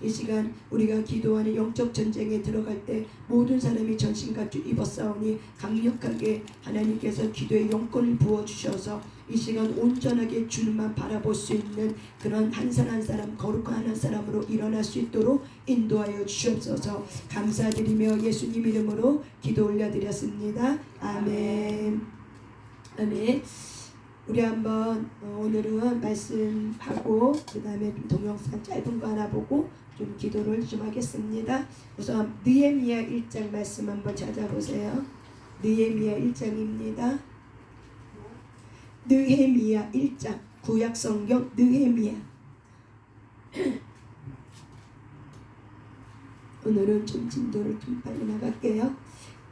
이 시간 우리가 기도하는 영적 전쟁에 들어갈 때 모든 사람이 전신갑주 입었사오니 강력하게 하나님께서 기도의 영권을 부어주셔서 이 시간 온전하게 주님만 바라볼 수 있는 그런 한 사람 한 사람 거룩한 한 사람으로 일어날 수 있도록 인도하여 주옵소서. 감사드리며 예수님 이름으로 기도 올려드렸습니다. 아멘. 아멘. 우리 한번 오늘은 말씀하고 그 다음에 좀 동영상 짧은 거 하나 보고 좀 기도를 좀 하겠습니다. 우선 느헤미야 1장 말씀 한번 찾아보세요. 느헤미야 1장입니다. 느헤미야 1장 구약성경 느헤미야. 오늘은 좀 진도를 좀 빨리 나갈게요.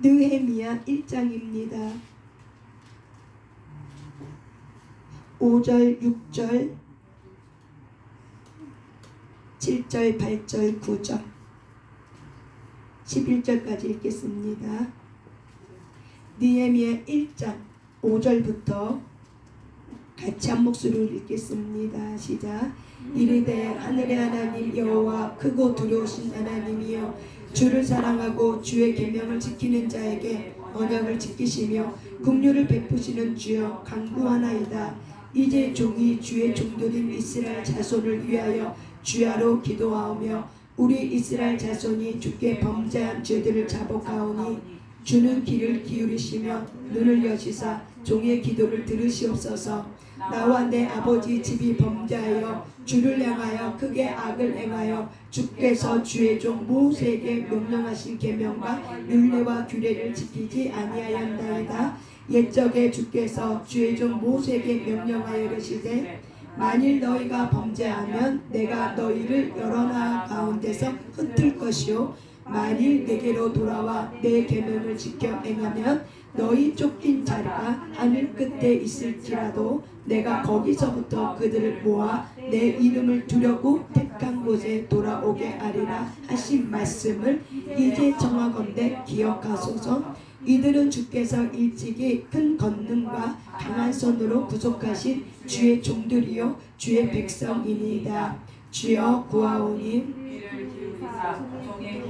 느헤미야 1장입니다. 5절, 6절, 7절, 8절, 9절, 11절까지 읽겠습니다. 느헤미야 1장 5절부터 같이 한 목소리로 읽겠습니다. 시작. 이르되 하늘의 하나님 여호와 크고 두려우신 하나님이여 주를 사랑하고 주의 계명을 지키는 자에게 언약을 지키시며 긍휼을 베푸시는 주여 간구하나이다. 이제 종이 주의 종들인 이스라엘 자손을 위하여 주야로 기도하오며 우리 이스라엘 자손이 주께 범죄한 죄들을 자복하오니 주는 귀를 기울이시며 눈을 여시사 종의 기도를 들으시옵소서. 나와 내 아버지 집이 범죄하여 주를 향하여 크게 악을 행하여 주께서 주의 종 모세에게 명령하신 계명과 율례와 규례를 지키지 아니하였나이다. 옛적에 주께서 주의 종 모세에게 명령하여 이르시되 만일 너희가 범죄하면 내가 너희를 여러 나라 가운데서 흩을 것이요 만일 내게로 돌아와 내 계명을 지켜 행하면 너희 쫓긴 자리가 하늘 끝에 있을지라도 내가 거기서부터 그들을 모아 내 이름을 두려고 택한 곳에 돌아오게 하리라 하신 말씀을 이제 정하건대 기억하소서. 이들은 주께서 일찍이 큰 권능과 강한 손으로 구속하신 주의 종들이요 주의 백성이니이다. 주여 구하오니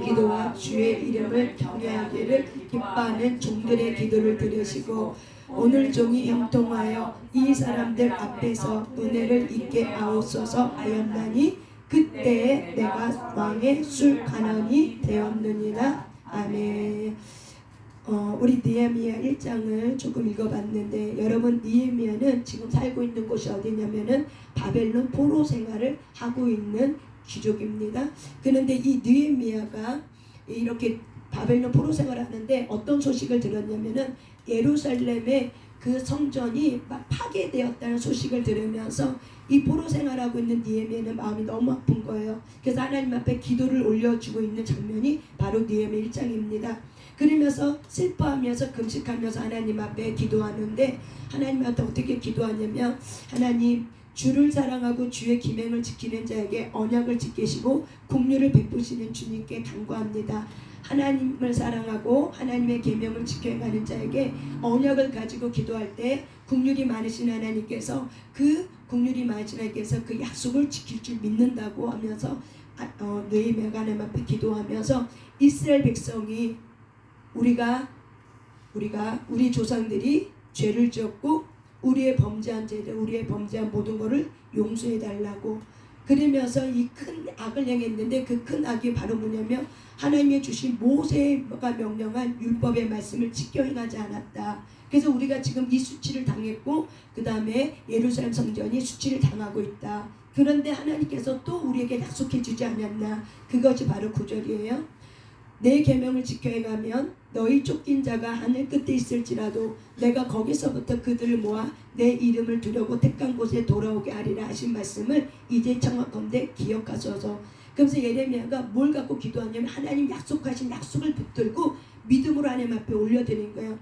기도와 주의 이름을 경외하기를 기뻐하는 종들의 기도를 들으시고 오늘 종이 형통하여 이 사람들 앞에서 은혜를 잊게 하옵소서 하였나니 그때에 내가 왕의 술간원이 되었느니라. 아멘. 우리 느헤미야 1장을 조금 읽어봤는데 여러분 느헤미야는 지금 살고 있는 곳이 어디냐면은 바벨론 포로 생활을 하고 있는 귀족입니다. 그런데 이 느헤미야가 이렇게 바벨론 포로 생활을 하는데 어떤 소식을 들었냐면은 예루살렘의 그 성전이 막 파괴되었다는 소식을 들으면서 이 포로 생활하고 있는 느헤미야는 마음이 너무 아픈 거예요. 그래서 하나님 앞에 기도를 올려주고 있는 장면이 바로 느헤미야 1장입니다. 그러면서 슬퍼하면서 금식하면서 하나님 앞에 기도하는데 하나님 앞에 어떻게 기도하냐면 하나님 주를 사랑하고 주의 계명을 지키는 자에게 언약을 지키시고 긍휼을 베푸시는 주님께 간구합니다. 하나님을 사랑하고 하나님의 계명을 지켜가는 자에게 언약을 가지고 기도할 때 긍휼이 많으신 하나님께서 그 긍휼이 많으신 하나님께서 그 약속을 지킬 줄 믿는다고 하면서 느헤미야가 하나님 앞에 기도하면서 이스라엘 백성이 우리 조상들이 죄를 지었고 우리의 범죄한 죄들, 우리의 범죄한 모든 것을 용서해 달라고 그러면서 이 큰 악을 행했는데 그 큰 악이 바로 뭐냐면 하나님이 주신 모세가 명령한 율법의 말씀을 지켜 행하지 않았다. 그래서 우리가 지금 이 수치를 당했고 그 다음에 예루살렘 성전이 수치를 당하고 있다. 그런데 하나님께서 또 우리에게 약속해 주지 않았나. 그것이 바로 9절이에요. 내 계명을 지켜 행하면 너희 쫓긴 자가 하늘 끝에 있을지라도 내가 거기서부터 그들을 모아 내 이름을 두려고 택한 곳에 돌아오게 하리라 하신 말씀을 이제 청하건대 기억하소서. 그래서 예레미야가 뭘 갖고 기도하냐면 하나님 약속하신 약속을 붙들고 믿음으로 하나님 앞에 올려드린 거예요.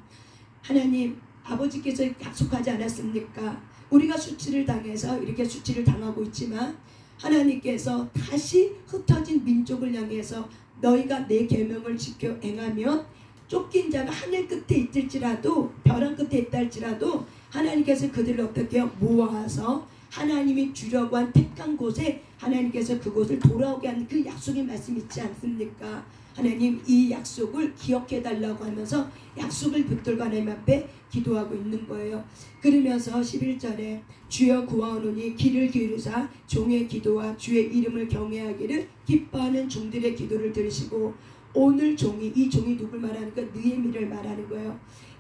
하나님 아버지께서 약속하지 않았습니까? 우리가 수치를 당해서 이렇게 수치를 당하고 있지만 하나님께서 다시 흩어진 민족을 향해서 너희가 내 계명을 지켜 행하면 쫓긴 자가 하늘 끝에 있을지라도 벼랑 끝에 있다 할지라도 하나님께서 그들을 어떻게 모아서 하나님이 주려고 한 택한 곳에 하나님께서 그곳을 돌아오게 하는 그 약속의 말씀 있지 않습니까? 하나님 이 약속을 기억해 달라고 하면서 약속을 붙들고 하나님 앞에 기도하고 있는 거예요. 그러면서 11절에 주여 구하오노니 귀를 기울이사 종의 기도와 주의 이름을 경외하기를 기뻐하는 종들의 기도를 들으시고 오늘 종이, 이 종이 누굴 말하는 거? 느헤미야를 말하는 거예요.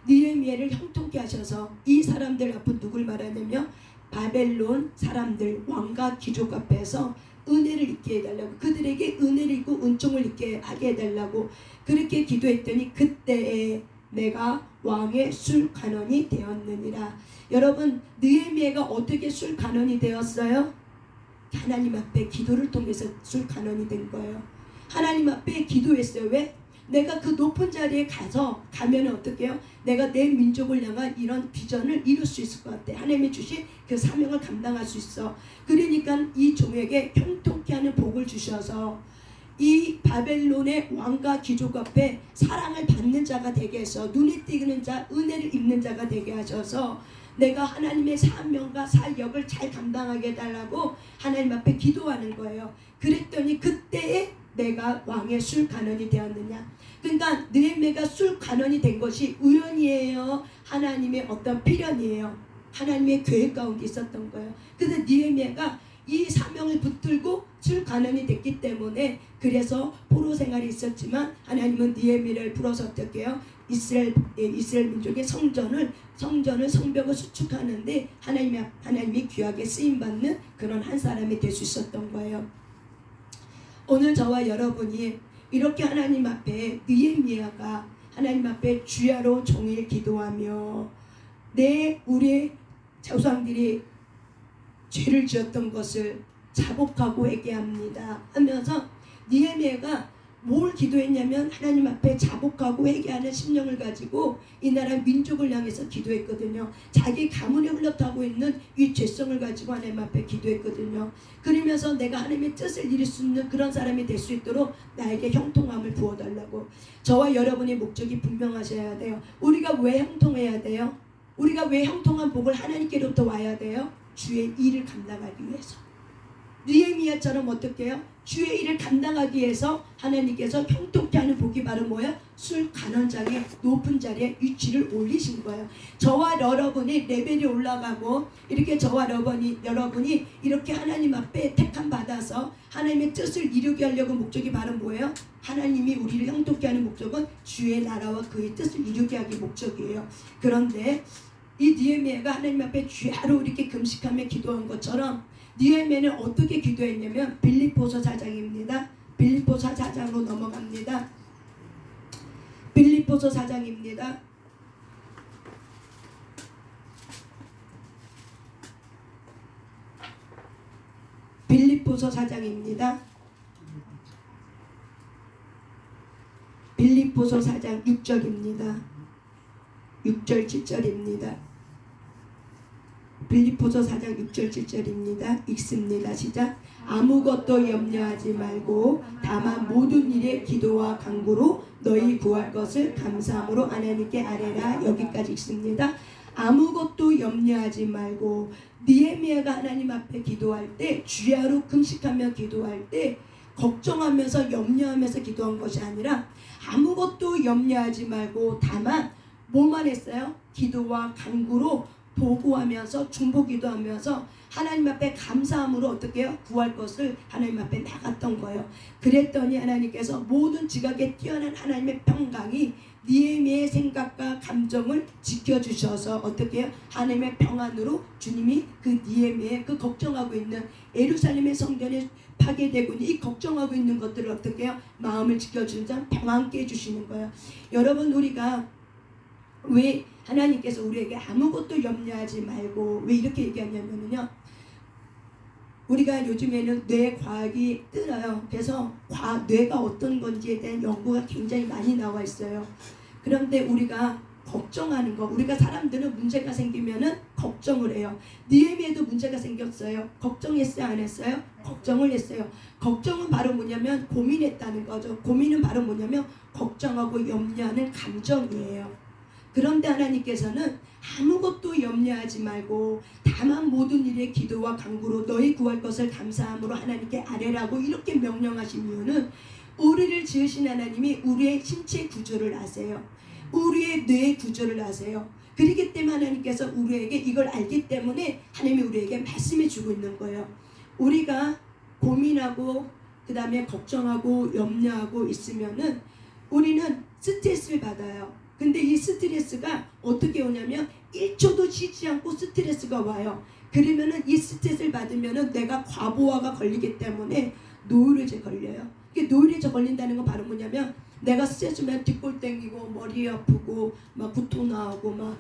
느헤미야를 형통케 하셔서 이 사람들 앞은 누굴 말하냐면 바벨론 사람들 왕과 귀족 앞에서 은혜를 있게 해달라고, 그들에게 은혜를 있고 은총을 있게 하게 해달라고 그렇게 기도했더니 그때에 내가 왕의 술 간원이 되었느니라. 여러분 느헤미야가 어떻게 술 간원이 되었어요? 하나님 앞에 기도를 통해서 술 간원이 된 거예요. 하나님 앞에 기도했어요. 왜? 내가 그 높은 자리에 가면 어떻게 해요? 내가 내 민족을 향한 이런 비전을 이룰 수 있을 것 같아. 하나님이 주신 그 사명을 감당할 수 있어. 그러니까 이 종에게 형통케 하는 복을 주셔서 이 바벨론의 왕과 귀족 앞에 사랑을 받는 자가 되게 해서 눈에 띄는 자, 은혜를 입는 자가 되게 하셔서 내가 하나님의 사명과 사역을 잘 감당하게 해달라고 하나님 앞에 기도하는 거예요. 그랬더니 그때에 내가 왕의 술 간원이 되었느냐. 그러니까 느헤미야가 술 간원이 된 것이 우연이에요? 하나님의 어떤 필연이에요? 하나님의 계획 가운데 있었던 거예요. 그래서 느헤미야가 이 사명을 붙들고 술 간원이 됐기 때문에 그래서 포로 생활이 있었지만 하나님은 느헤미야를 불어서 어떻게 해요? 이스라엘 민족의 성벽을 수축하는데 하나님이 귀하게 쓰임받는 그런 한 사람이 될 수 있었던 거예요. 오늘 저와 여러분이 이렇게 하나님 앞에 느헤미야가 하나님 앞에 주야로 종일 기도하며 우리 조상들이 죄를 지었던 것을 자복하고 회개합니다 하면서 느헤미야가 뭘 기도했냐면 하나님 앞에 자복하고 회개하는 심령을 가지고 이 나라 민족을 향해서 기도했거든요. 자기 가문에 흘러가고 있는 이 죄성을 가지고 하나님 앞에 기도했거든요. 그러면서 내가 하나님의 뜻을 이룰 수 있는 그런 사람이 될 수 있도록 나에게 형통함을 부어달라고. 저와 여러분의 목적이 분명하셔야 돼요. 우리가 왜 형통해야 돼요? 우리가 왜 형통한 복을 하나님께로부터 와야 돼요? 주의 일을 감당하기 위해서. 느헤미야처럼 어떻게 해요? 주의 일을 감당하기 위해서 하나님께서 형통케 하는 복이 바로 뭐예요? 술 간원장의 높은 자리에 위치를 올리신 거예요. 저와 여러분이 레벨이 올라가고 이렇게 저와 여러분이 이렇게 하나님 앞에 택함 받아서 하나님의 뜻을 이루게 하려고 목적이 바로 뭐예요? 하나님이 우리를 형통케 하는 목적은 주의 나라와 그의 뜻을 이루게 하기 목적이에요. 그런데 이 느헤미야가 하나님 앞에 주야로 이렇게 금식하며 기도한 것처럼 느헤미야는 어떻게 기도했냐면 빌립보서 4장입니다. 빌립보서 4장으로 넘어갑니다. 빌립보서 4장입니다. 빌립보서 4장입니다. 빌립보서 4장 6절입니다. 6절 7절입니다. 빌립보서 4장 6절 7절입니다. 읽습니다. 시작. 아무것도 염려하지 말고 다만 모든 일에 기도와 간구로 너희 구할 것을 감사함으로 하나님께 아뢰라. 여기까지 읽습니다. 아무것도 염려하지 말고 느헤미야가 하나님 앞에 기도할 때 주야로 금식하며 기도할 때 걱정하면서 염려하면서 기도한 것이 아니라 아무것도 염려하지 말고 다만 뭐만 했어요? 기도와 간구로 도구하면서 중보기도하면서 하나님 앞에 감사함으로 어떻게 해요? 구할 것을 하나님 앞에 나갔던 거예요. 그랬더니 하나님께서 모든 지각에 뛰어난 하나님의 평강이 느헤미야의 생각과 감정을 지켜주셔서 어떻게 해요? 하나님의 평안으로 주님이 그 느헤미야의 그 걱정하고 있는 예루살렘의 성전이 파괴되고 있는 이 걱정하고 있는 것들을 어떻게 해요? 마음을 지켜주는 자 평안케 해주시는 거예요. 여러분 우리가 왜 하나님께서 우리에게 아무것도 염려하지 말고 왜 이렇게 얘기하냐면요, 우리가 요즘에는 뇌 과학이 뜨어요. 그래서 뇌가 어떤 건지에 대한 연구가 굉장히 많이 나와 있어요. 그런데 우리가 걱정하는 거, 우리가 사람들은 문제가 생기면은 걱정을 해요. 느헤미야도 문제가 생겼어요. 걱정했어요? 안 했어요? 걱정을 했어요. 걱정은 바로 뭐냐면 고민했다는 거죠. 고민은 바로 뭐냐면 걱정하고 염려하는 감정이에요. 그런데 하나님께서는 아무것도 염려하지 말고 다만 모든 일에 기도와 간구로 너희 구할 것을 감사함으로 하나님께 아뢰라고 이렇게 명령하신 이유는 우리를 지으신 하나님이 우리의 신체 구조를 아세요. 우리의 뇌 구조를 아세요. 그렇기 때문에 하나님께서 우리에게 이걸 알기 때문에 하나님이 우리에게 말씀해 주고 있는 거예요. 우리가 고민하고 그 다음에 걱정하고 염려하고 있으면은 우리는 스트레스를 받아요. 근데 이 스트레스가 어떻게 오냐면 1초도 쉬지 않고 스트레스가 와요. 그러면은 이 스트레스를 받으면은 내가 과부하가 걸리기 때문에 노이로제 걸려요. 이게 노이로제 걸린다는 건 바로 뭐냐면 내가 스트레스면 뒷골 땡기고 머리 아프고 막 구토 나오고 막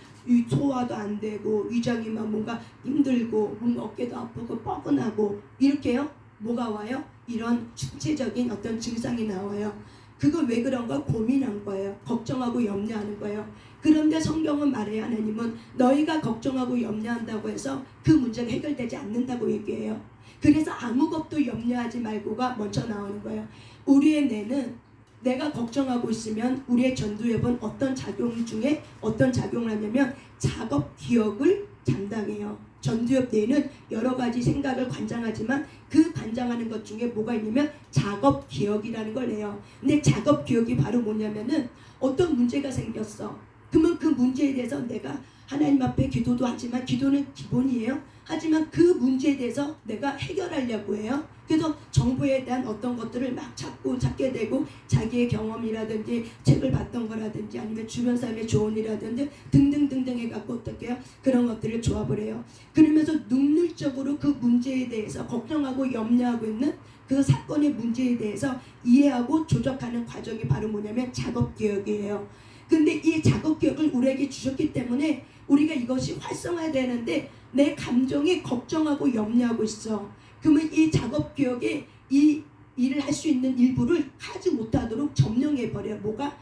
소화도 안 되고 위장이 막 뭔가 힘들고 뭔가 어깨도 아프고 뻐근하고 이렇게요. 뭐가 와요? 이런 신체적인 어떤 증상이 나와요. 그거 왜 그런가 고민한 거예요. 걱정하고 염려하는 거예요. 그런데 성경은 말해요. 하나님은 너희가 걱정하고 염려한다고 해서 그 문제가 해결되지 않는다고 얘기해요. 그래서 아무것도 염려하지 말고가 먼저 나오는 거예요. 우리의 뇌는 내가 걱정하고 있으면 우리의 전두엽은 어떤 작용 중에 어떤 작용을 하냐면 작업 기억을 담당해요. 전두엽 뇌는 여러 가지 생각을 관장하지만 그 관장하는 것 중에 뭐가 있냐면 작업 기억이라는 걸 내요. 근데 작업 기억이 바로 뭐냐면은 어떤 문제가 생겼어. 그러면 그 문제에 대해서 내가 하나님 앞에 기도도 하지만 기도는 기본이에요. 하지만 그 문제에 대해서 내가 해결하려고 해요. 그래서 정보에 대한 어떤 것들을 막 찾게 되고 자기의 경험이라든지 책을 봤던 거라든지 아니면 주변 사람의 조언이라든지 등등등등 해갖고 어떻게 해요? 그런 것들을 조합을 해요. 그러면서 능률적으로 그 문제에 대해서 걱정하고 염려하고 있는 그 사건의 문제에 대해서 이해하고 조작하는 과정이 바로 뭐냐면 작업기억이에요. 근데 이 작업기억을 우리에게 주셨기 때문에 우리가 이것이 활성화되는데 내 감정이 걱정하고 염려하고 있어. 그러면 이 작업기억에 이 일을 할 수 있는 일부를 하지 못하도록 점령해버려. 뭐가?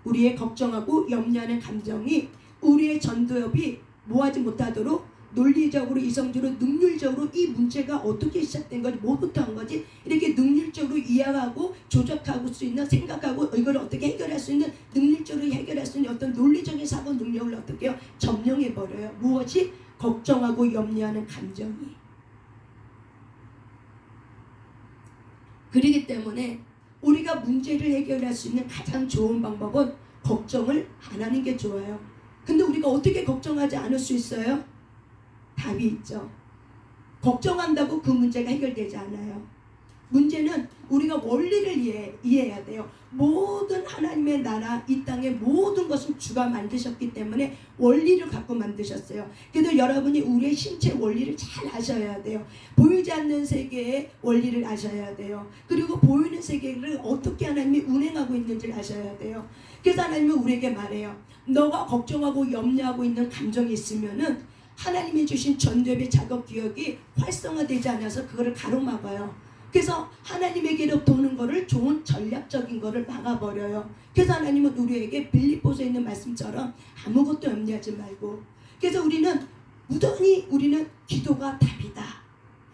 우리의 걱정하고 염려하는 감정이 우리의 전두엽이 뭐하지 못하도록 논리적으로 이성적으로 능률적으로 이 문제가 어떻게 시작된 거지 뭐부터 한 거지 이렇게 능률적으로 이해하고 조작하고 수 있는 생각하고 이걸 어떻게 해결할 수 있는 능률적으로 해결할 수 있는 어떤 논리적인 사고 능력을 어떻게 해요? 점령해버려요. 무엇이? 걱정하고 염려하는 감정이. 그렇기 때문에 우리가 문제를 해결할 수 있는 가장 좋은 방법은 걱정을 안 하는 게 좋아요. 근데 우리가 어떻게 걱정하지 않을 수 있어요? 답이 있죠. 걱정한다고 그 문제가 해결되지 않아요. 문제는 우리가 원리를 이해해야 돼요. 모든 하나님의 나라 이 땅의 모든 것은 주가 만드셨기 때문에 원리를 갖고 만드셨어요. 그래서 여러분이 우리의 신체 원리를 잘 아셔야 돼요. 보이지 않는 세계의 원리를 아셔야 돼요. 그리고 보이는 세계를 어떻게 하나님이 운행하고 있는지를 아셔야 돼요. 그래서 하나님은 우리에게 말해요. 너가 걱정하고 염려하고 있는 감정이 있으면은 하나님이 주신 전두엽의 작업 기억이 활성화되지 않아서 그거를 가로막아요. 그래서 하나님에게로 도는 거를 좋은 전략적인 거를 막아버려요. 그래서 하나님은 우리에게 빌립보서에 있는 말씀처럼 아무것도 염려하지 말고 그래서 우리는 무던히 우리는 기도가 답이다.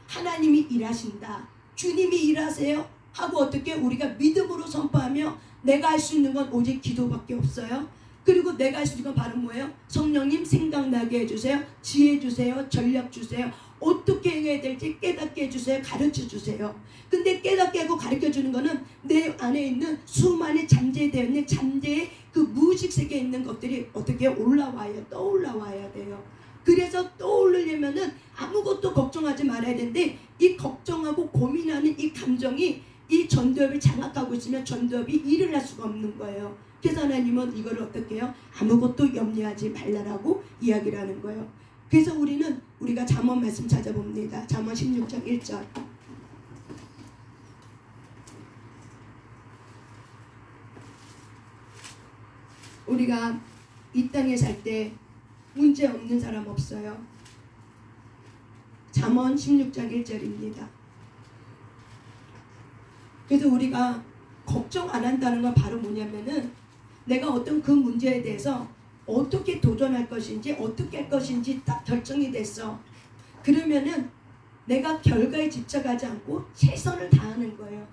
하나님이 일하신다. 주님이 일하세요. 하고 어떻게 우리가 믿음으로 선포하며 내가 할 수 있는 건 오직 기도밖에 없어요. 그리고 내가 할 수 있는 건 바로 뭐예요? 성령님 생각나게 해주세요. 지혜 주세요. 전략 주세요. 어떻게 행해야 될지 깨닫게 해주세요. 가르쳐주세요. 근데 깨닫게 하고 가르쳐주는 거는 내 안에 있는 수많이 잠재되어 있는 잠재의 그 무의식 세계에 있는 것들이 어떻게 올라와요. 떠올라와야 돼요. 그래서 떠오르려면은 아무것도 걱정하지 말아야 되는데 이 걱정하고 고민하는 이 감정이 이 전두엽을 장악하고 있으면 전두엽이 일을 할 수가 없는 거예요. 그래서 하나님은 이걸 어떻게 해요? 아무것도 염려하지 말라라고 이야기를 하는 거예요. 그래서 우리가 잠언 말씀 찾아봅니다. 잠언 16장 1절. 우리가 이 땅에 살 때 문제 없는 사람 없어요. 잠언 16장 1절입니다. 그래서 우리가 걱정 안 한다는 건 바로 뭐냐면은 내가 어떤 그 문제에 대해서 어떻게 도전할 것인지 어떻게 할 것인지 딱 결정이 됐어. 그러면은 내가 결과에 집착하지 않고 최선을 다하는 거예요.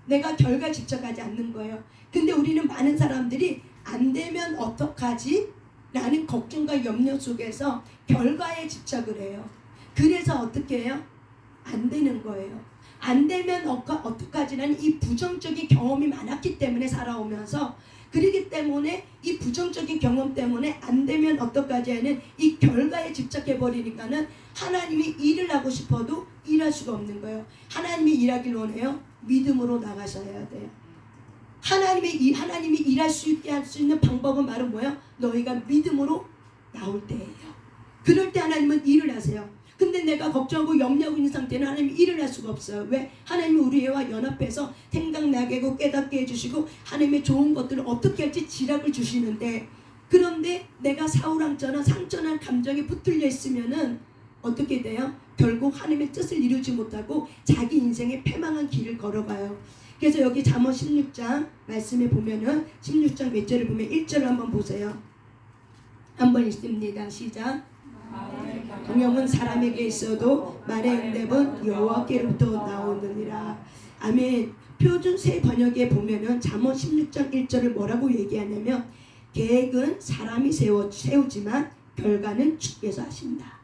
내가 결과에 집착하지 않는 거예요. 근데 우리는 많은 사람들이 안 되면 어떡하지? 라는 걱정과 염려 속에서 결과에 집착을 해요. 그래서 어떻게 해요? 안 되는 거예요. 안 되면 어떡하지라는 이 부정적인 경험이 많았기 때문에 살아오면서, 그렇기 때문에 이 부정적인 경험 때문에 안 되면 어떡하지 하는 이 결과에 집착해버리니까는 하나님이 일을 하고 싶어도 일할 수가 없는 거예요. 하나님이 일하길 원해요? 믿음으로 나가셔야 돼요. 하나님이 일할 수 있게 할 수 있는 방법은 바로 뭐예요? 너희가 믿음으로 나올 때예요. 그럴 때 하나님은 일을 하세요. 근데 내가 걱정하고 염려하고 있는 상태는 하나님이 일을 할 수가 없어요. 왜? 하나님이 우리와 연합해서 생각나게 하고 깨닫게 해주시고 하나님의 좋은 것들을 어떻게 할지 지략을 주시는데, 그런데 내가 사울왕처럼 상처난 감정에 붙들려 있으면은 어떻게 돼요? 결국 하나님의 뜻을 이루지 못하고 자기 인생의 패망한 길을 걸어가요. 그래서 여기 잠언 16장 말씀에 보면은 16장 몇 절을 보면 1절을 한번 보세요. 한번 읽습니다. 시작. 동영은 사람에게 있어도 말의 응답은 여호와께로부터 나오느니라. 아멘. 표준 새 번역에 보면은 잠언 16장 1절을 뭐라고 얘기하냐면, 계획은 사람이 세우지만 결과는 주께서 하신다.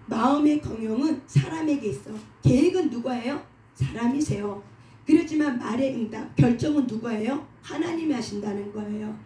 마음의 경영은 사람에게 있어. 계획은 누가 해요? 사람이 세워. 그렇지만 말의 응답, 결정은 누가 해요? 하나님이 하신다는 거예요.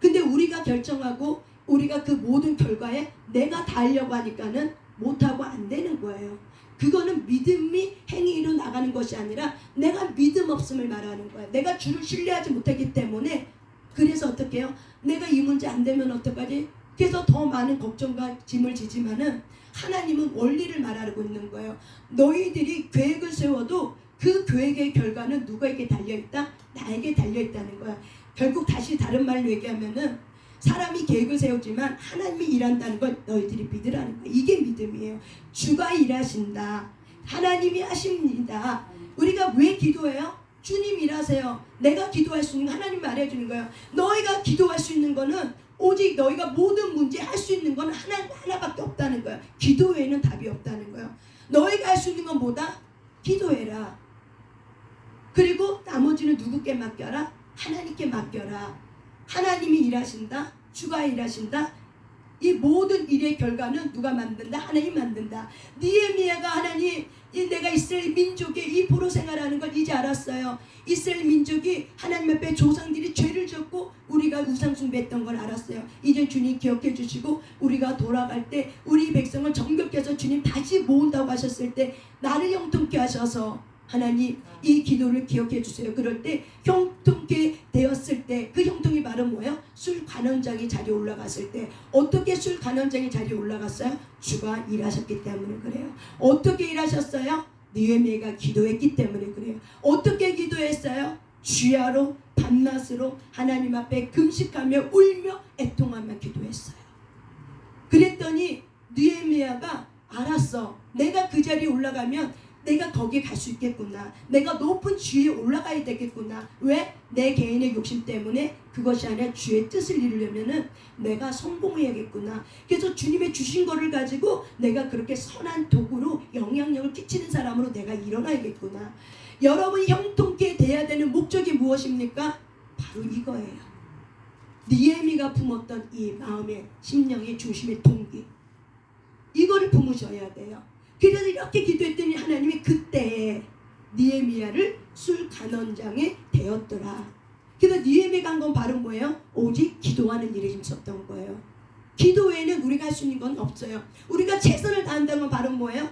근데 우리가 결정하고 우리가 그 모든 결과에 내가 다 하려고 하니까는 못하고 안 되는 거예요. 그거는 믿음이 행위로 나가는 것이 아니라 내가 믿음 없음을 말하는 거예요. 내가 주를 신뢰하지 못하기 때문에. 그래서 어떻게 해요? 내가 이 문제 안 되면 어떡하지? 그래서 더 많은 걱정과 짐을 지지만은 하나님은 원리를 말하고 있는 거예요. 너희들이 계획을 세워도 그 계획의 결과는 누구에게 달려있다? 나에게 달려있다는 거야. 결국 다시 다른 말로 얘기하면은 사람이 계획을 세우지만 하나님이 일한다는 걸 너희들이 믿으라는 거야. 이게 믿음이에요. 주가 일하신다. 하나님이 하십니다. 우리가 왜 기도해요? 주님 일하세요. 내가 기도할 수 있는 거 하나님 말해주는 거예요. 너희가 기도할 수 있는 거는 오직 너희가 모든 문제 할 수 있는 건 하나밖에 없다는 거예요. 기도 외에는 답이 없다는 거예요. 너희가 할 수 있는 건 뭐다? 기도해라. 그리고 나머지는 누구께 맡겨라? 하나님께 맡겨라. 하나님이 일하신다. 주가 일하신다. 이 모든 일의 결과는 누가 만든다? 하나님 만든다. 느헤미야가 하나님, 내가 이스라엘 민족의 이 포로 생활하는 걸 이제 알았어요. 이스라엘 민족이 하나님 앞에 조상들이 죄를 졌고 우리가 우상 숭배했던 걸 알았어요. 이제 주님 기억해 주시고 우리가 돌아갈 때 우리 백성을 정결케 해서 주님 다시 모은다고 하셨을 때 나를 형통케 하셔서 하나님 이 기도를 기억해 주세요. 그럴 때 형통케 되었을 때 그 형통이 바로 뭐예요? 술 관원장이 자리에 올라갔을 때. 어떻게 술 관원장이 자리에 올라갔어요? 주가 일하셨기 때문에 그래요. 어떻게 일하셨어요? 느헤미야가 기도했기 때문에 그래요. 어떻게 기도했어요? 주야로 밤낮으로 하나님 앞에 금식하며 울며 애통하며 기도했어요. 그랬더니 느헤미야가 알았어. 내가 그 자리에 올라가면 내가 거기에 갈 수 있겠구나. 내가 높은 지위에 올라가야 되겠구나. 왜? 내 개인의 욕심 때문에 그것이 아니라 주의 뜻을 이루려면은 내가 성공해야겠구나. 그래서 주님의 주신 거를 가지고 내가 그렇게 선한 도구로 영향력을 끼치는 사람으로 내가 일어나야겠구나. 여러분이 형통케 돼야 되는 목적이 무엇입니까? 바로 이거예요. 느헤미야가 품었던 이 마음의 심령의 중심의 동기. 이거를 품으셔야 돼요. 그래서 이렇게 기도했더니 하나님이 그때 느헤미야를 술 간원장에 되었더라. 그래서 느헤미야가 한 건 바로 뭐예요? 오직 기도하는 일에 힘썼던 거예요. 기도 외에는 우리가 할 수 있는 건 없어요. 우리가 최선을 다한다는 건 바로 뭐예요?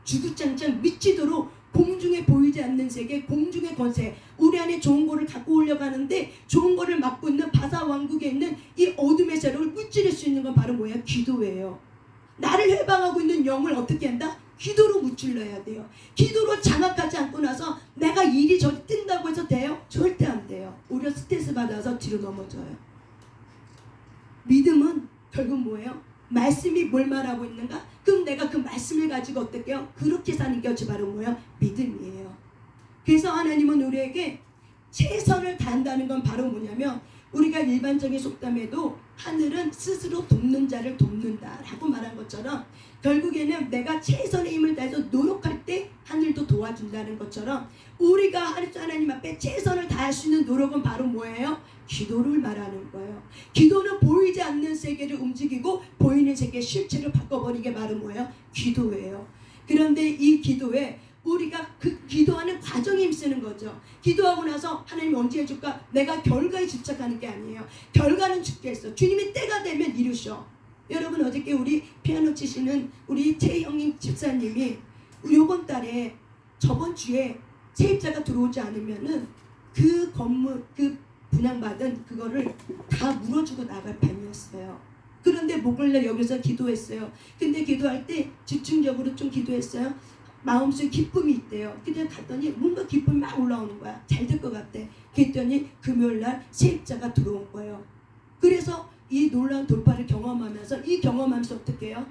주구장창 미치도록 공중에 보이지 않는 세계, 공중의 권세, 우리 안에 좋은 거를 갖고 오려고 하는데 좋은 거를 막고 있는 바사 왕국에 있는 이 어둠의 세력을 무찌를 수 있는 건 바로 뭐예요? 기도예요. 나를 해방하고 있는 영을 어떻게 한다? 기도로 무찔러야 돼요. 기도로 장악하지 않고 나서 내가 일이 저리 뜬다고 해서 돼요? 절대 안 돼요. 오히려 스트레스 받아서 뒤로 넘어져요. 믿음은 결국 뭐예요? 말씀이 뭘 말하고 있는가? 그럼 내가 그 말씀을 가지고 어떻게 해요? 그렇게 사는 것이 바로 뭐예요? 믿음이에요. 그래서 하나님은 우리에게 최선을 다한다는 건 바로 뭐냐면 우리가 일반적인 속담에도 하늘은 스스로 돕는 자를 돕는다 라고 말한 것처럼 결국에는 내가 최선의 힘을 다해서 노력할 때 하늘도 도와준다는 것처럼 우리가 하나님 앞에 최선을 다할 수 있는 노력은 바로 뭐예요? 기도를 말하는 거예요. 기도는 보이지 않는 세계를 움직이고 보이는 세계의 실체를 바꿔버리게 바로 뭐예요? 기도예요. 그런데 이 기도에 우리가 그 기도하는 과정에 힘쓰는 거죠. 기도하고 나서 하나님 언제 해줄까? 내가 결과에 집착하는 게 아니에요. 결과는 주께서 주님이 때가 되면 이루셔. 여러분 어저께 우리 피아노 치시는 우리 최형님 집사님이 요번 달에 저번 주에 세입자가 들어오지 않으면은 그 건물 그 분양받은 그거를 다 물어주고 나갈 판이었어요. 그런데 목요일날 여기서 기도했어요. 근데 기도할 때 집중적으로 좀 기도했어요. 마음속에 기쁨이 있대요. 근데 갔더니 뭔가 기쁨이 막 올라오는 거야. 잘 될 것 같아. 그랬더니 금요일날 세입자가 들어온 거예요. 그래서 이 놀라운 돌파를 경험하면서 이 경험하면서 어떻게 해요?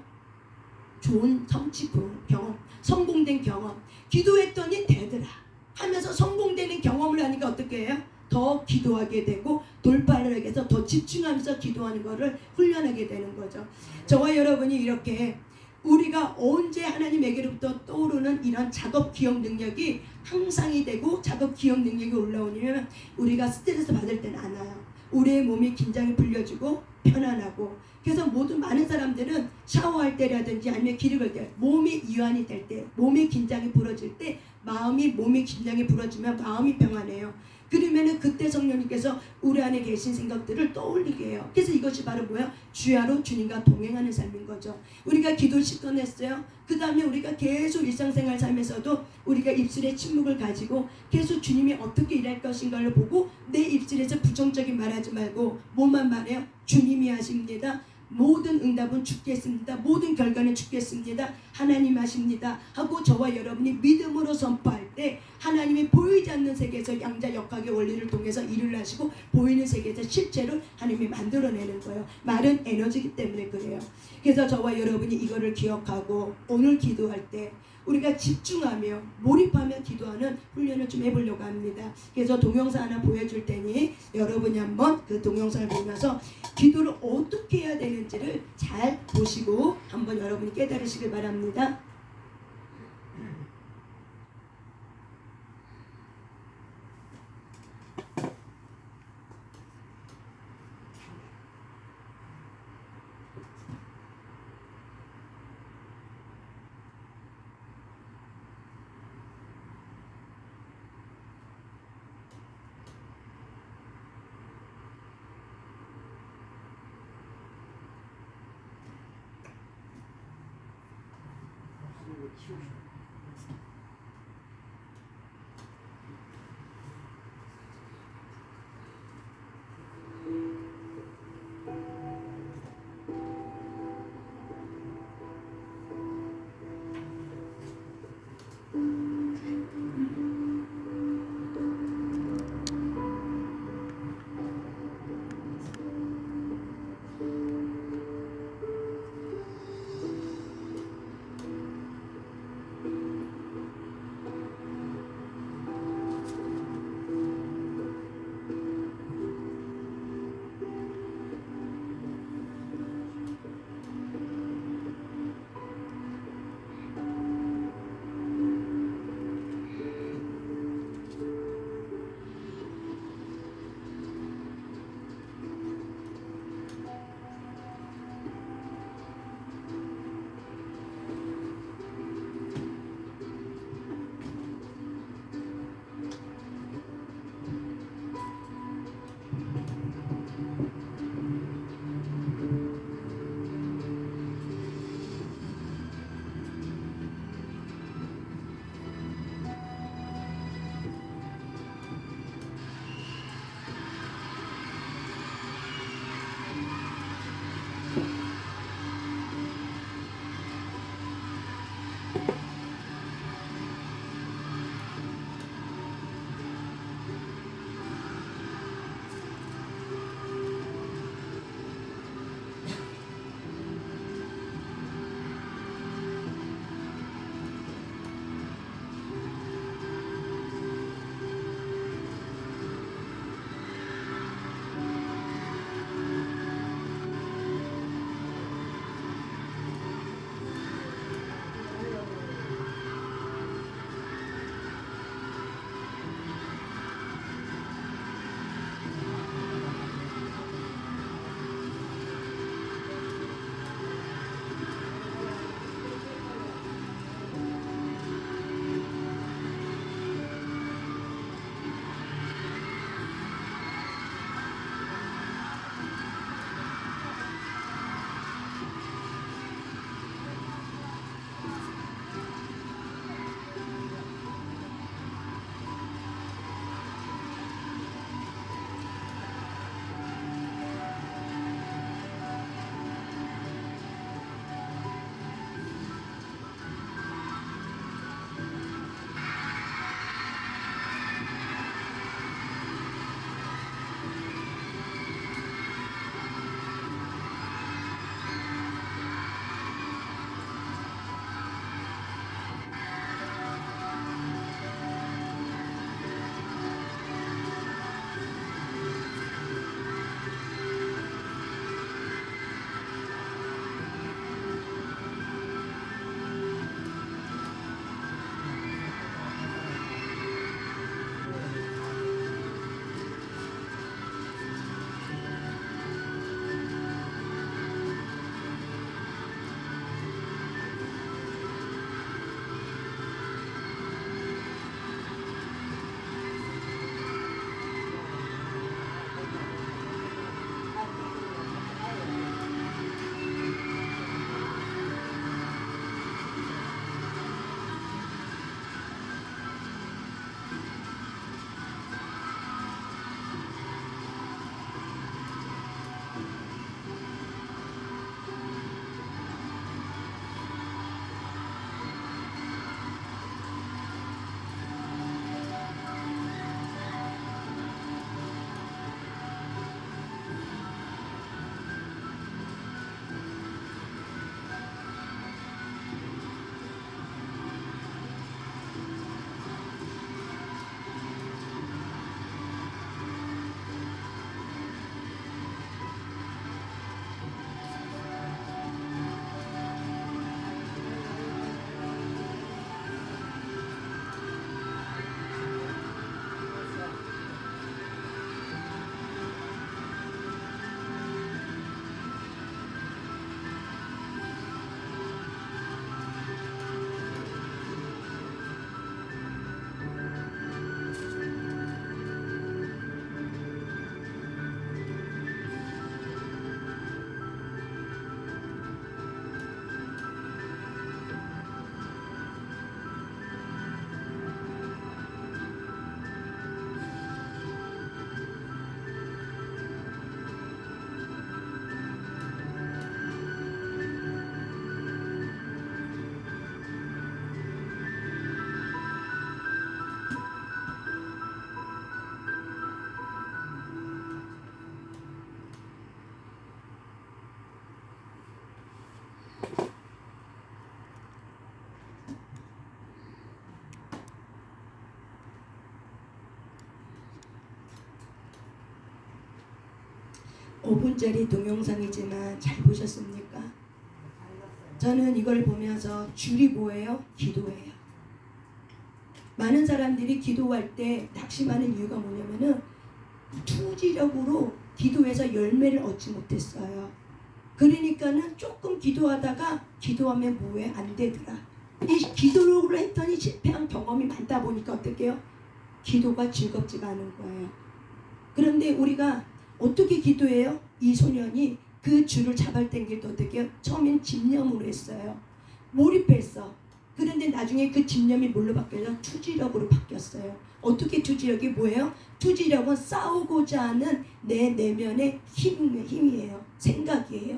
좋은 성취 경험, 성공된 경험. 기도했더니 되더라 하면서 성공되는 경험을 하니까 어떻게 해요? 더 기도하게 되고 돌파를 하기 위해서 더 집중하면서 기도하는 것을 훈련하게 되는 거죠. 저와 여러분이 이렇게 우리가 언제 하나님에게로부터 떠오르는 이런 작업 기억 능력이 향상이 되고 작업 기억 능력이 올라오냐면 우리가 스트레스 받을 때는 안 와요. 우리의 몸이 긴장이 풀려지고 편안하고 그래서 모든 많은 사람들은 샤워할 때라든지 아니면 기력을 때 몸이 이완이 될 때 몸의 긴장이 풀어질 때 몸의 긴장이 풀어지면 마음이 평안해요. 그러면은 그때 성령님께서 우리 안에 계신 생각들을 떠올리게 해요. 그래서 이것이 바로 뭐야? 주야로 주님과 동행하는 삶인 거죠. 우리가 기도 실천했어요. 그 다음에 우리가 계속 일상생활 삶에서도 우리가 입술에 침묵을 가지고 계속 주님이 어떻게 일할 것인가를 보고 내 입술에서 부정적인 말하지 말고 뭐만 말해요? 주님이 하십니다. 모든 응답은 주겠습니다. 모든 결과는 주겠습니다. 하나님 하십니다. 하고 저와 여러분이 믿음으로 선포할 때 하나님이 보이지 않는 세계에서 양자역학의 원리를 통해서 일을 하시고 보이는 세계에서 실체를 하나님이 만들어내는 거예요. 말은 에너지이기 때문에 그래요. 그래서 저와 여러분이 이거를 기억하고 오늘 기도할 때 우리가 집중하며 몰입하며 기도하는 훈련을 좀 해보려고 합니다. 그래서 동영상 하나 보여줄 테니 여러분이 한번 그 동영상을 보면서 기도를 어떻게 해야 되는지를 잘 보시고 한번 여러분이 깨달으시길 바랍니다. 5분짜리 동영상이지만 잘 보셨습니까? 저는 이걸 보면서 줄이 뭐예요? 기도예요. 많은 사람들이 기도할 때 낙심하는 이유가 뭐냐면은 투지력으로 기도해서 열매를 얻지 못했어요. 그러니까는 조금 기도하다가 기도하면 뭐해? 안 되더라. 이 기도를 했더니 실패한 경험이 많다 보니까 어떻게 해요? 기도가 즐겁지가 않은 거예요. 그런데 우리가 어떻게 기도해요? 이 소년이 그 줄을 잡아당길 때 어떻게 해요? 처음엔 집념으로 했어요. 몰입했어. 그런데 나중에 그 집념이 뭘로 바뀌어서 투지력으로 바뀌었어요. 어떻게 투지력이 뭐예요? 투지력은 싸우고자 하는 내 내면의 힘이에요. 생각이에요.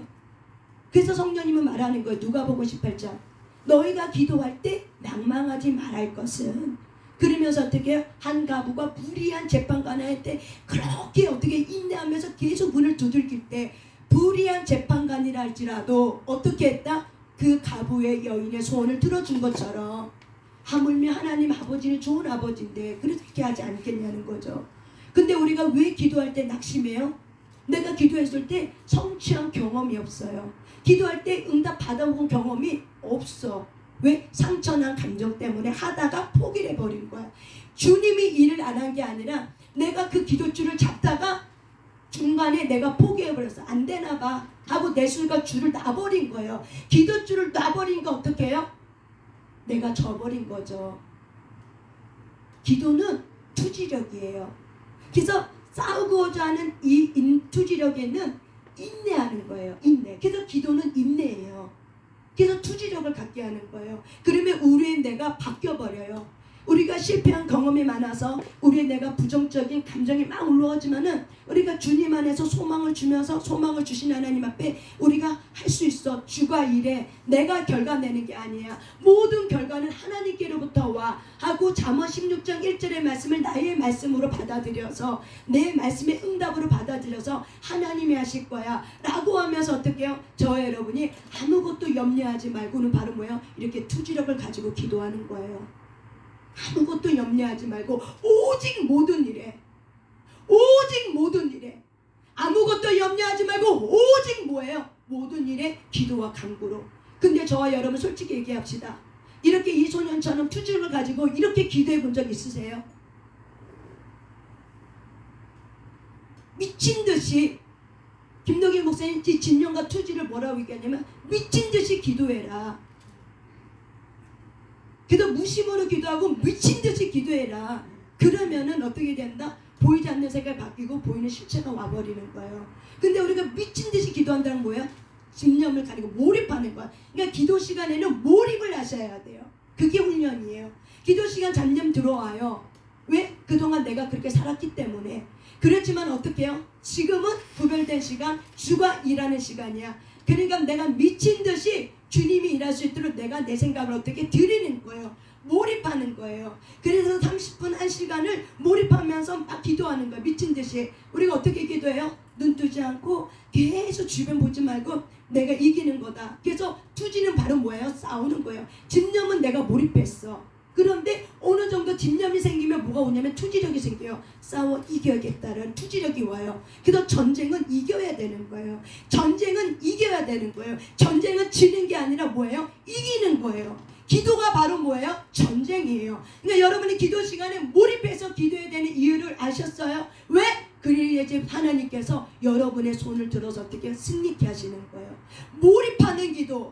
그래서 성령님은 말하는 거예요. 누가복음 18장. 너희가 기도할 때 낭망하지 말할 것은, 그러면서 어떻게 해요? 한 가부가 불의한 재판관을 할 때 그렇게 어떻게 인내하면서 계속 문을 두들길 때 불의한 재판관이라 할지라도 어떻게 했다? 그 가부의 여인의 소원을 들어준 것처럼 하물며 하나님 아버지는 좋은 아버지인데 그렇게 하지 않겠냐는 거죠. 근데 우리가 왜 기도할 때 낙심해요? 내가 기도했을 때 성취한 경험이 없어요. 기도할 때 응답 받아본 경험이 없어. 왜? 상처난 감정 때문에 하다가 포기를 해버린 거야. 주님이 일을 안 한 게 아니라 내가 그 기도줄을 잡다가 중간에 내가 포기해버렸어. 안 되나 봐 하고 내 수가 줄을 놔버린 거예요. 기도줄을 놔버리니까 어떻게 해요? 내가 져버린 거죠. 기도는 투지력이에요. 그래서 싸우고자 하는 이 투지력에는 인내하는 거예요. 인내. 그래서 기도는 인내예요. 그래서 투지력을 갖게 하는 거예요. 그러면 우리의 내가 바뀌어버려요. 우리가 실패한 경험이 많아서 우리의 내가 부정적인 감정이 막 올라오지만은 우리가 주님 안에서 소망을 주면서 소망을 주신 하나님 앞에 우리가 할 수 있어. 주가 일해. 내가 결과 내는 게 아니야. 모든 결과는 하나님께로부터 와 하고 잠언 16장 1절의 말씀을 나의 말씀으로 받아들여서 내 말씀의 응답으로 받아들여서 하나님이 하실 거야 라고 하면서 어떻게 해요? 저 여러분이 아무것도 염려하지 말고는 바로 뭐예요? 이렇게 투지력을 가지고 기도하는 거예요. 아무것도 염려하지 말고 오직 모든 일에, 오직 모든 일에, 아무것도 염려하지 말고 오직 뭐예요? 모든 일에 기도와 간구로. 근데 저와 여러분 솔직히 얘기합시다. 이렇게 이 소년처럼 투지력을 가지고 이렇게 기도해 본 적 있으세요? 미친 듯이 김덕일 목사님 진영과 투지를 뭐라고 얘기하냐면 미친 듯이 기도해라. 그래서 무심으로 기도하고 미친듯이 기도해라. 그러면은 어떻게 된다? 보이지 않는 색깔 바뀌고 보이는 실체가 와버리는 거예요. 근데 우리가 미친듯이 기도한다는 뭐예요? 집념을 가지고 몰입하는 거야. 그러니까 기도 시간에는 몰입을 하셔야 돼요. 그게 훈련이에요. 기도 시간 잠잠 들어와요. 왜? 그동안 내가 그렇게 살았기 때문에. 그렇지만 어떻게 해요? 지금은 구별된 시간, 주가 일하는 시간이야. 그러니까 내가 미친듯이 주님이 일할 수 있도록 내가 내 생각을 어떻게 드리는 거예요. 몰입하는 거예요. 그래서 30분 1시간을 몰입하면서 막 기도하는 거예요. 미친듯이. 우리가 어떻게 기도해요? 눈 뜨지 않고 계속 주변 보지 말고 내가 이기는 거다. 그래서 투지는 바로 뭐예요? 싸우는 거예요. 집념은 내가 몰입했어. 그런데 어느 정도 집념이 생기면 뭐가 오냐면 투지력이 생겨요. 싸워 이겨야겠다는 투지력이 와요. 그래서 전쟁은 이겨야 되는 거예요. 전쟁은 이겨야 되는 거예요. 전쟁은 지는 게 아니라 뭐예요? 이기는 거예요. 기도가 바로 뭐예요? 전쟁이에요. 그러니까 여러분이 기도 시간에 몰입해서 기도해야 되는 이유를 아셨어요? 왜? 그래야지 하나님께서 여러분의 손을 들어서 어떻게 승리케 하시는 거예요. 몰입하는 기도,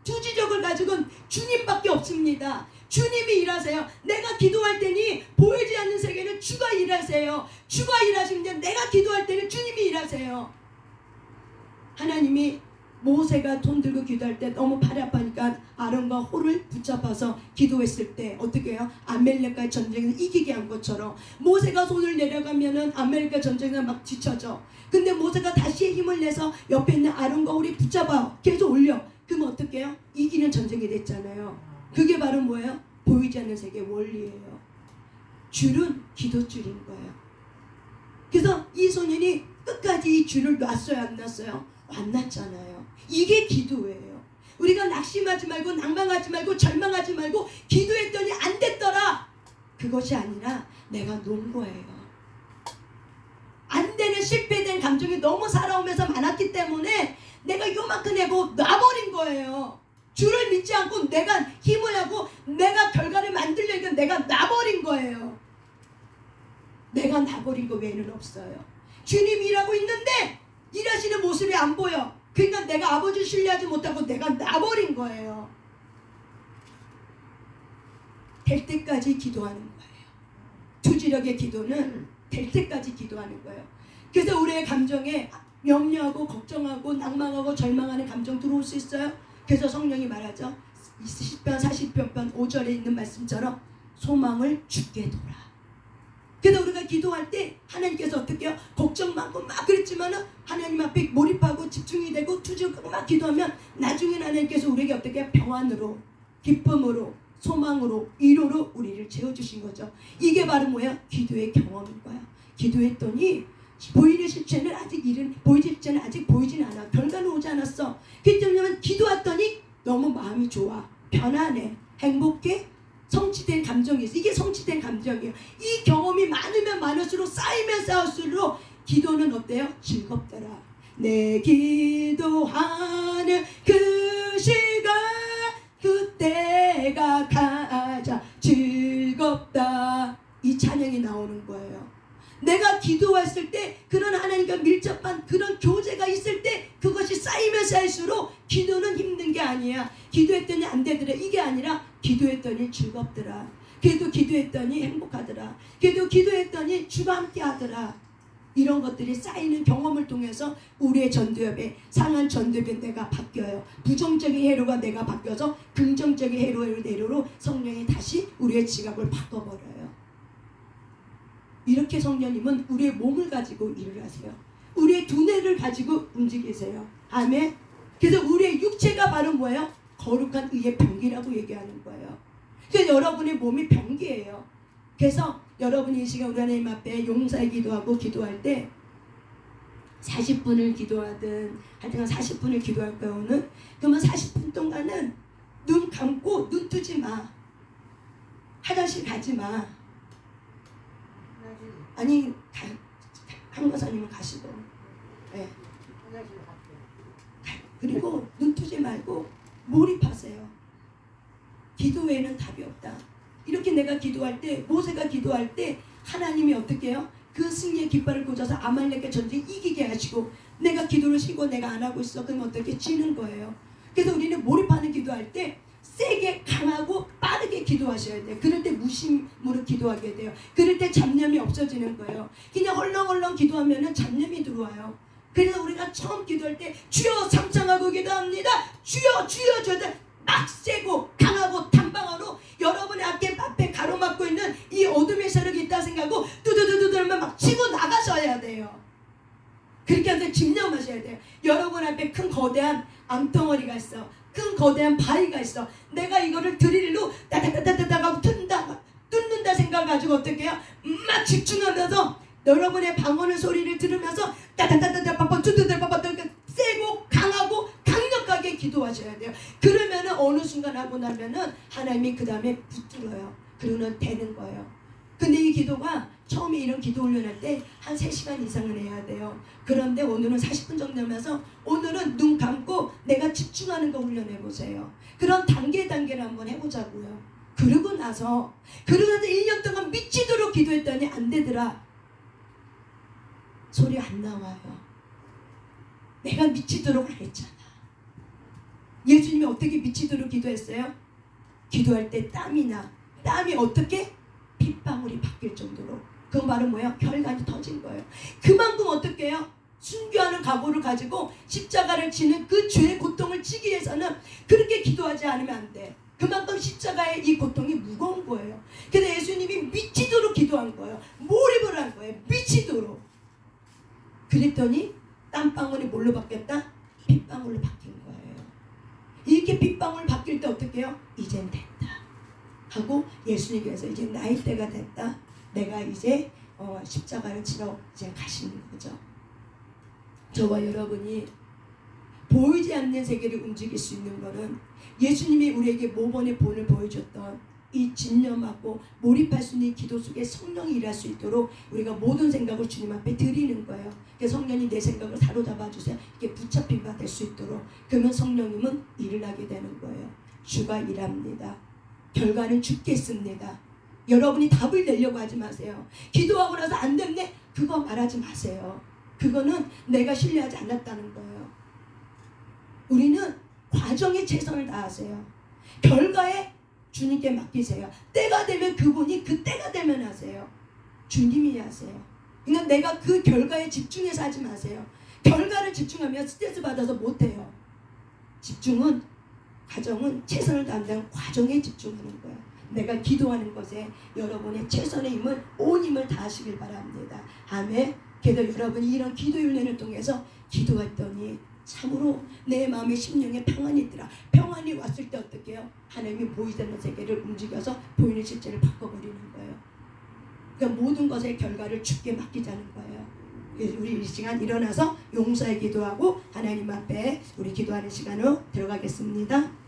투지력을 가지고는 주님밖에 없습니다. 주님이 일하세요. 내가 기도할 때니 보이지 않는 세계는 주가 일하세요. 주가 일하시는데 내가 기도할 때는 주님이 일하세요. 하나님이 모세가 손 들고 기도할 때 너무 팔이 아파니까 아론과 홀을 붙잡아서 기도했을 때 어떻게 해요? 아멜렉과의 전쟁에서 이기게 한 것처럼 모세가 손을 내려가면은 아멜렉과 전쟁에 막 지쳐져. 근데 모세가 다시 힘을 내서 옆에 있는 아론과 홀이 붙잡아 계속 올려. 그럼 어떻게 해요? 이기는 전쟁이 됐잖아요. 그게 바로 뭐예요? 보이지 않는 세계 원리예요. 줄은 기도줄인 거예요. 그래서 이 소년이 끝까지 이 줄을 놨어요, 안 놨어요? 안 놨잖아요. 이게 기도예요. 우리가 낙심하지 말고 낭망하지 말고 절망하지 말고 기도했더니 안 됐더라. 그것이 아니라 내가 놓은 거예요. 안 되는 실패된 감정이 너무 살아오면서 많았기 때문에 내가 요만큼 내고 놔버린 거예요. 주를 믿지 않고 내가 힘을 하고 내가 결과를 만들려니까 내가 놔버린 거예요. 내가 놔버린 거 외에는 없어요. 주님이 일하고 있는데 일하시는 모습이 안 보여. 그러니까 내가 아버지 신뢰하지 못하고 내가 놔버린 거예요. 될 때까지 기도하는 거예요. 투지력의 기도는 될 때까지 기도하는 거예요. 그래서 우리의 감정에 염려하고 걱정하고 낭망하고 절망하는 감정 들어올 수 있어요. 그래서 성령이 말하죠. 시편 40편 5절에 있는 말씀처럼 소망을 주께 둬라. 그래서 우리가 기도할 때 하나님께서 어떻게 해요? 걱정 많고 막 그랬지만은 하나님 앞에 몰입하고 집중이 되고 투지하고 막 기도하면 나중에 하나님께서 우리에게 어떻게 해요? 평안으로, 기쁨으로, 소망으로, 위로로 우리를 채워주신 거죠. 이게 바로 뭐야? 기도의 경험인 거야. 기도했더니 보이는 실체는 아직 보이는 실체는 아직 보이진 않아. 결과는 오지 않았어. 그렇기 때문에 기도했더니 너무 마음이 좋아, 편안해, 행복해, 성취된 감정이 있어. 이게 성취된 감정이에요. 이 경험이 많으면 많을수록 쌓이면 쌓을수록 기도는 어때요? 즐겁더라. 내 기도하는 그 시간 그때가 가장 즐겁다. 이 찬양이 나오는 거예요. 내가 기도했을 때 그런 하나님과 밀접한 그런 교제가 있을 때 그것이 쌓이면 쌓일수록 기도는 힘든 게 아니야. 기도했더니 안 되더라. 이게 아니라 기도했더니 즐겁더라. 그래도 기도했더니 행복하더라. 그래도 기도했더니 주가 함께 하더라. 이런 것들이 쌓이는 경험을 통해서 우리의 전두엽에 상한 전두엽의 내가 바뀌어요. 부정적인 해로가 내가 바뀌어서 긍정적인 해로로 성령이 다시 우리의 지각을 바꿔버려요. 이렇게 성령님은 우리의 몸을 가지고 일을 하세요. 우리의 두뇌를 가지고 움직이세요. 아멘. 그래서 우리의 육체가 바로 뭐예요? 거룩한 의의 병기라고 얘기하는 거예요. 그래서 여러분의 몸이 병기예요. 그래서 여러분이 이 시간 우리 하나님 앞에 용사의 기도하고 기도할 때 40분을 기도하든 하여튼 40분을 기도할 거는 그러면 40분 동안은 눈 감고 눈 뜨지 마. 화장실 가지 마. 아니 한거사님은 가시고 네. 그리고 눈 뜨지 말고 몰입하세요. 기도 외에는 답이 없다. 이렇게 내가 기도할 때 모세가 기도할 때 하나님이 어떻게 해요? 그 승리의 깃발을 꽂아서 아말렉의 전쟁 이기게 하시고 내가 기도를 쉬고 내가 안 하고 있어. 그러면 어떻게 지는 거예요. 그래서 우리는 몰입하는 기도할 때 세게 강하고 빠르게 기도하셔야 돼요. 그럴 때 무심으로 기도하게 돼요. 그럴 때 잡념이 없어지는 거예요. 그냥 헐렁헐렁 기도하면 잡념이 들어와요. 그래서 우리가 처음 기도할 때 주여 삼창하고 기도합니다. 주여 주여 저들 막 세고 강하고 단방으로 여러분의 앞에 가로막고 있는 이 어둠의 세력이 있다 생각하고 두두두두두만 막 치고 나가셔야 돼요. 그렇게 해서 집념하셔야 돼요. 여러분 앞에 큰 거대한 암덩어리가 있어. 큰 거대한 바위가 있어. 내가 이거를 드릴로 따다다다다다가 뚫는다 생각가지고 어떻게 해요? 막 집중하면서 여러분의 방언의 소리를 들으면서 따다다다다다다 두두두두두두 세고 강하고 강력하게 기도하셔야 돼요. 그러면은 어느 순간 하고 나면은 하나님이 그 다음에 붙들어요. 그러면 되는 거예요. 근데 이 기도가 처음에 이런 기도 훈련할 때 한 3시간 이상은 해야 돼요. 그런데 오늘은 40분 정도 하면서 오늘은 눈 감고 내가 집중하는 거 훈련해 보세요. 그런 단계를 한번 해보자고요. 그러고 나서 1년 동안 미치도록 기도했더니 안 되더라. 소리 안 나와요. 내가 미치도록 안 했잖아. 예수님이 어떻게 미치도록 기도했어요? 기도할 때 땀이 어떻게? 핏방울이 바뀔 정도로. 그건 바로 뭐야? 혈관이 터진 거예요. 그만큼 어떻게 해요? 순교하는 각오를 가지고 십자가를 지는 그 죄의 고통을 지기 위해서는 그렇게 기도하지 않으면 안 돼. 그만큼 십자가의 이 고통이 무거운 거예요. 그래서 예수님이 미치도록 기도한 거예요. 몰입을 한 거예요. 미치도록. 그랬더니 땀방울이 뭘로 바뀌었다? 핏방울로 바뀐 거예요. 이렇게 핏방울 바뀔 때 어떻게 해요? 이젠 됐다 하고 예수님께서 이제 나이 때가 됐다. 내가 이제 십자가를 지러 이제 가시는 거죠. 저와 여러분이 보이지 않는 세계를 움직일 수 있는 것은 예수님이 우리에게 모범의 본을 보여줬던 이 진념하고 몰입할 수 있는 기도 속에 성령이 일할 수 있도록 우리가 모든 생각을 주님 앞에 드리는 거예요. 그래서 성령이 내 생각을 사로잡아 주세요. 이게 붙잡힌 바 될 수 있도록. 그러면 성령님은 일을 하게 되는 거예요. 주가 일합니다. 결과는 주겠습니다. 여러분이 답을 내려고 하지 마세요. 기도하고 나서 안 됐네? 그거 말하지 마세요. 그거는 내가 신뢰하지 않았다는 거예요. 우리는 과정에 최선을 다하세요. 결과에 주님께 맡기세요. 때가 되면 그분이 그 때가 되면 하세요. 주님이 하세요. 그러니까 내가 그 결과에 집중해서 하지 마세요. 결과를 집중하면 스트레스 받아서 못해요. 집중은 과정은 최선을 다한다는 과정에 집중하는 거예요. 내가 기도하는 것에 여러분의 최선의 힘을 온 힘을 다하시길 바랍니다. 아멘. 그래서 여러분이 이런 기도 훈련을 통해서 기도했더니 참으로 내 마음의 심령에 평안이 있더라. 평안이 왔을 때 어떻게 해요? 하나님이 보이지 않는 세계를 움직여서 보이는 실제를 바꿔버리는 거예요. 그러니까 모든 것의 결과를 주께 맡기자는 거예요. 그래서 우리 이 시간 일어나서 용서의 기도하고 하나님 앞에 우리 기도하는 시간으로 들어가겠습니다.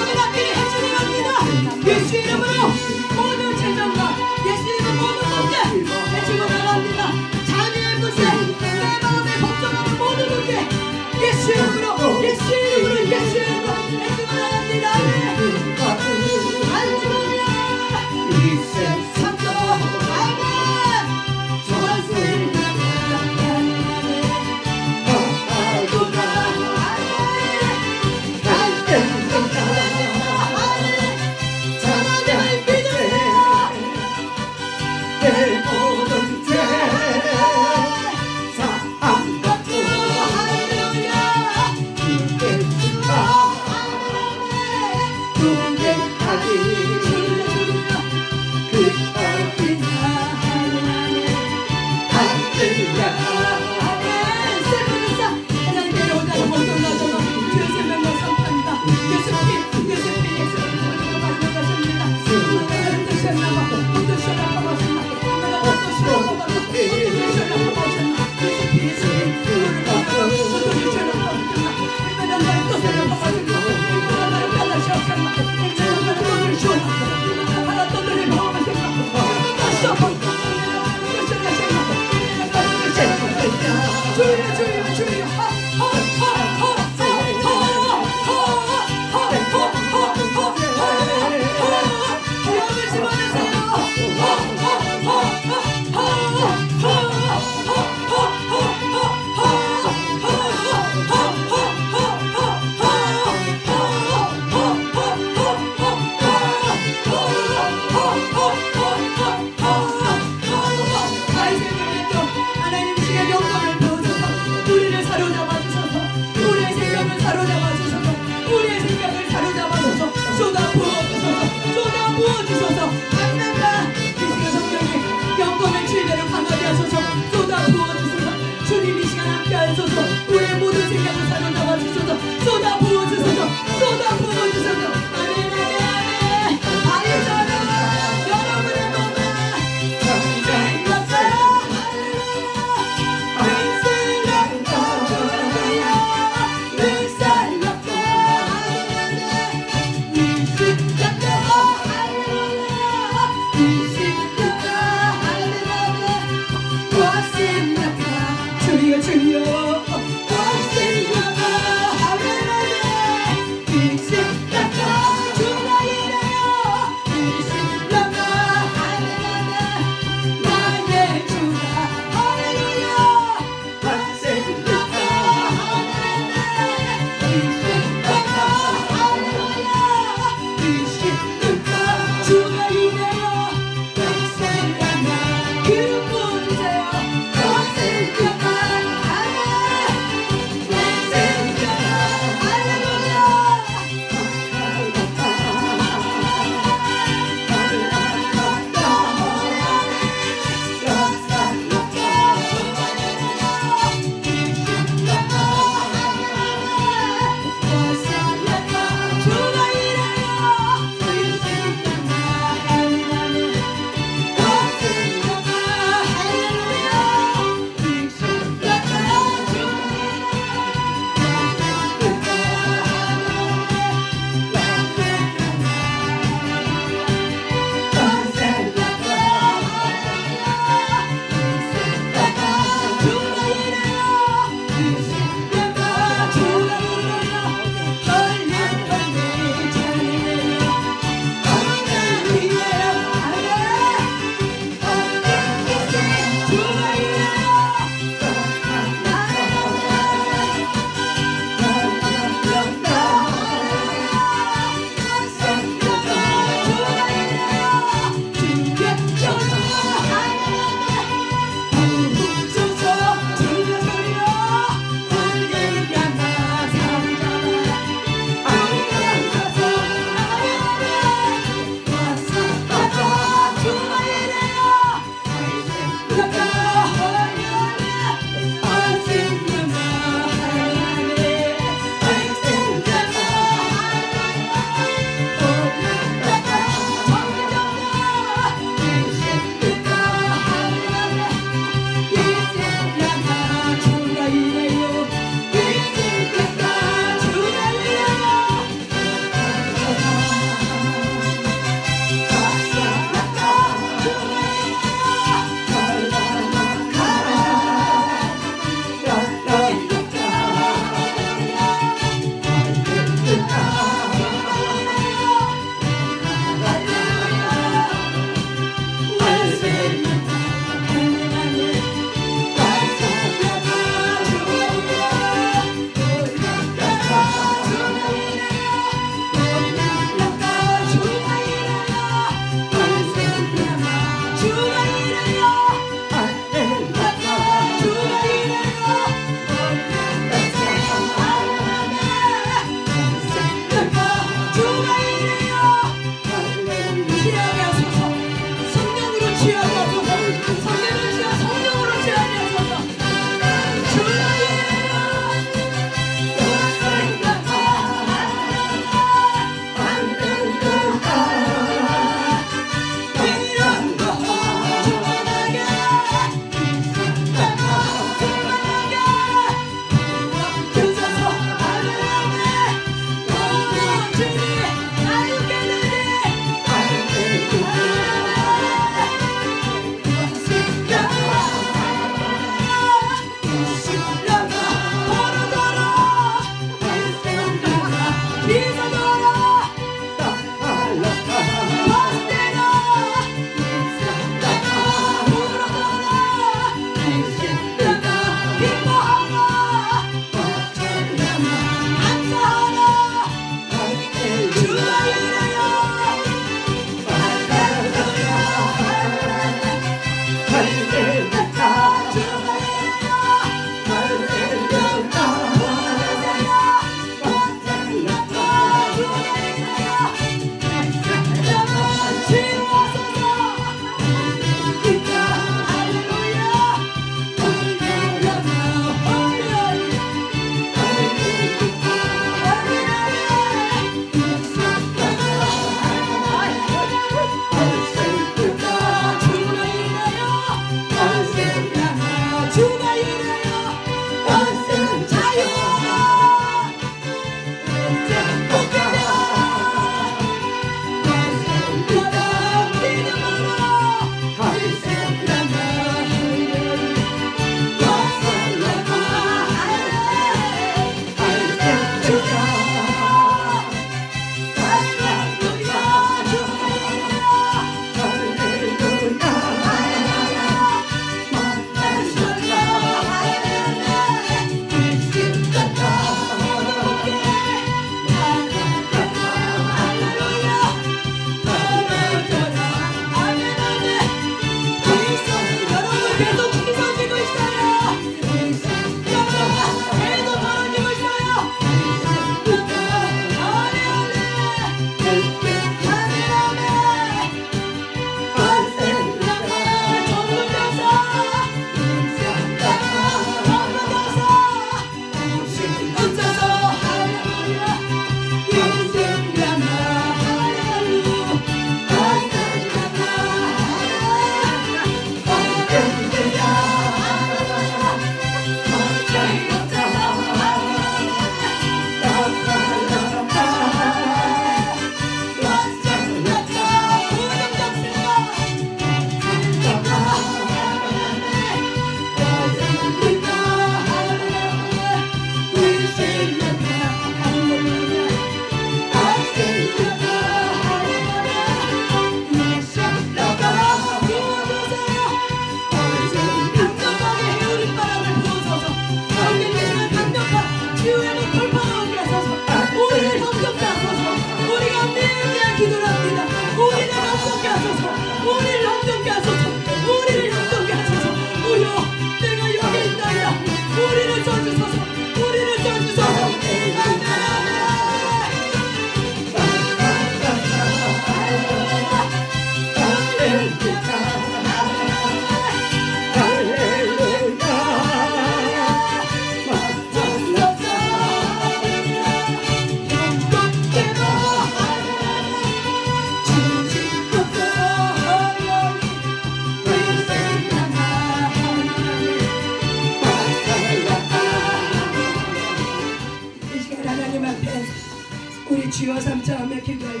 다음에 기도할 때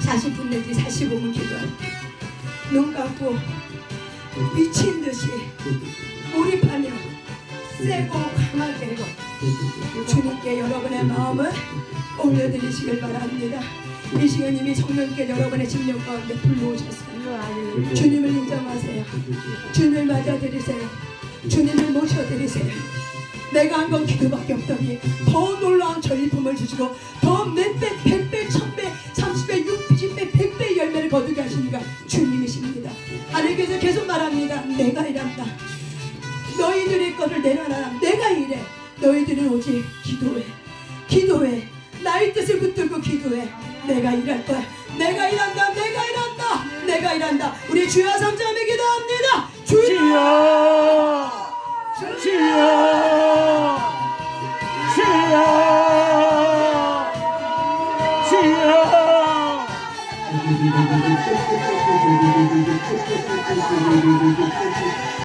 40분 내지 45분 기도할 때 눈 감고 미친 듯이 몰입하며 세고 강하게 주님께 여러분의 마음을 올려드리시길 바랍니다. 이 시간 이미 성령께 여러분의 심령 가운데 불러오셨어요. 주님을 인정하세요. 주님을 맞아드리세요. 주님을 모셔드리세요. 내가 한 건 기도밖에 없더니 더 놀라운 전리품을 주시고 더 몇 배, 100배, 1000배, 30배, 60배, 100배 열매를 거두게 하시니까 주님이십니다. 하나님께서 계속 말합니다. 내가 일한다. 너희들의 것을 내려놔라. 내가 일해. 너희들은 오직 기도해. 기도해. 나의 뜻을 붙들고 기도해. 내가 일할 거야. 내가 일한다. 내가 일한다. 내가 일한다. 우리 주여 3자매 기도합니다. 주여! 주여! 주여! 주여!